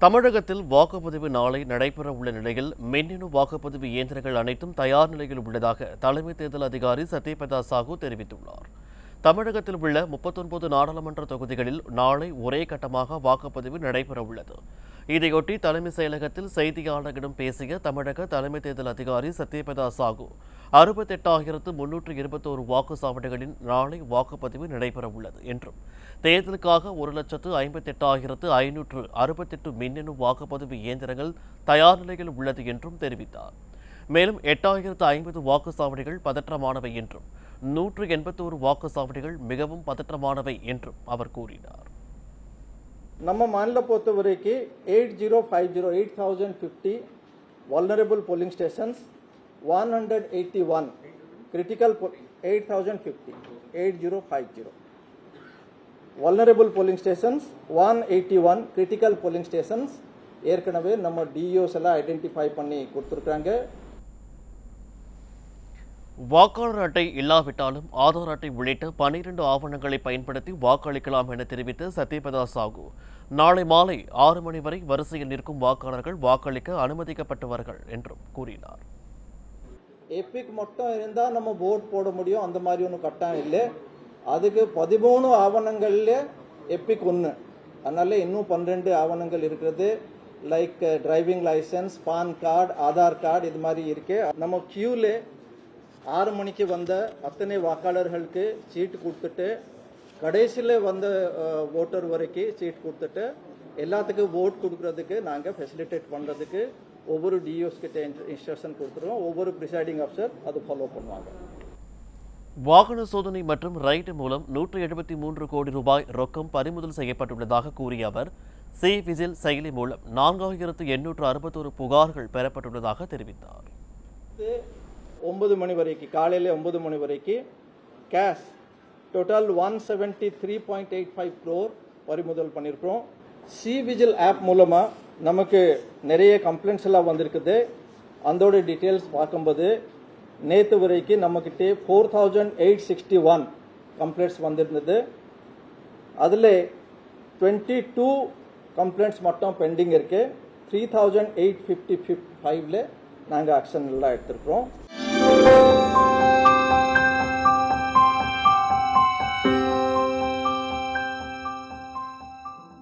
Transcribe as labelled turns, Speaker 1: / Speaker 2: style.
Speaker 1: தமிழகத்தில் வாக்குப்பதிவு நாளை நடைபெற உள்ள நிலையில் மின்னணு வாக்குப்பதிவு இயந்திரங்கள் அனைத்தும் தயார் நிலையில் உள்ளதாக தலைமை தேர்தல் அதிகாரி சத்யபிரதா சாஹூ தெரிவித்துள்ளார். தமிழகத்தில் உள்ள 39 நாடாளுமன்ற தொகுதிகளில் நாளை ஒரே கட்டமாக வாக்குப்பதிவு நடைபெற உள்ளது. இதையொட்டி தலைமை செயலகத்தில் செய்தியாளர்களிடம் பேசிய தமிழக தலைமை தேர்தல் அதிகாரி சத்யபிரதா சாஹூ 68,321 வாக்குச்சாவடிகளில் நாளை வாக்குப்பதிவு நடைபெற உள்ளது என்றும் தேர்தலுக்காக 1,58,568 மின்னணு வாக்குப்பதிவு இயந்திரங்கள் தயார் நிலையில் உள்ளது என்றும் தெரிவித்தார். மேலும் 8,050 வாக்குச்சாவடிகள் பதற்றமானவை என்றும் 181 வாக்குச்சாவடிகள் மிகவும் பதற்றமானவை என்றும் அவர் கூறினார்.
Speaker 2: நம்ம மாநில பொறுத்தவரைக்கு 8050 vulnerable polling stations, 181 critical 8050 vulnerable polling stations, 181 critical polling stations ஏற்கனவே நம்ம டிஓஸ் எல்லாம் ஐடென்டிஃபை பண்ணி கொடுத்துருக்காங்க.
Speaker 1: வாக்காளர் அட்டை இல்லாவிட்டாலும் ஆதார் அட்டை உள்ளிட்ட 12 ஆவணங்களை பயன்படுத்தி வாக்களிக்கலாம் என தெரிவித்த சத்யபிரதா சாஹூ, நாளை மாலை 6 மணி வரை வரிசையில் நிற்கும் வாக்காளர்கள் வாக்களிக்க அனுமதிக்கப்பட்டவர்கள் என்றும் கூறினார்.
Speaker 2: எபிக் மட்டும் இருந்தால் நம்ம ஓட் போட முடியும், அந்த மாதிரி ஒன்றும் கட்டாயம் இல்லை. அதுக்கு 13 ஆவணங்கள்ல எபிக் ஒன்று, அதனால இன்னும் 12 ஆவணங்கள் இருக்கிறது. Like driving licence, PAN card, Aadhaar card இது மாதிரி இருக்கு. நம்ம கியூல 6 மணிக்கு வந்த அத்தனை வாக்காளர்களுக்கு சீட்டு கொடுத்துட்டு, கடைசியில் வந்த ஓட்டர் வரைக்கும் சீட் கொடுத்துட்டு எல்லாத்துக்கும் ஓட் கொடுக்கறதுக்கு நாங்கள் ஃபெசிலிட்டேட் பண்ணுறதுக்கு ஒவ்வொரு டிஓஸ் கிட்ட இன்ஸ்ட்ரக்ஷன் கொடுத்துருவோம். ஒவ்வொரு ப்ரிசைடிங் ஆஃபீஸர் அது ஃபாலோ பண்ணுவாங்க.
Speaker 1: வாகன சோதனை மற்றும் ரைடு மூலம் 173 கோடி ரூபாய் ரொக்கம் பறிமுதல் செய்யப்பட்டுள்ளதாக கூறிய அவர், சி விஜில் செயலி மூலம் 4,861 புகார்கள் பெறப்பட்டுள்ளதாக தெரிவித்தார்.
Speaker 2: 9 மணி வரைக்கும், காலையில் 9 மணி வரைக்கும் கேஷ் டோட்டல் 173.85 crore பறிமுதல் பண்ணியிருக்கிறோம். சி விஜில் ஆப் மூலமாக நமக்கு நிறைய கம்ப்ளைண்ட்ஸ் எல்லாம் வந்திருக்குது. அதோட டீட்டெயில்ஸ் பார்க்கும்போது நேற்று வரைக்கும் நம்மக்கிட்ட 4,861 கம்ப்ளைண்ட்ஸ் வந்திருந்தது. அதில் 22 கம்ப்ளைண்ட்ஸ் மட்டும் பெண்டிங் இருக்கு. 3,855ல நாங்கள் ஆக்ஷன் எல்லாம் எடுத்திருக்கிறோம்.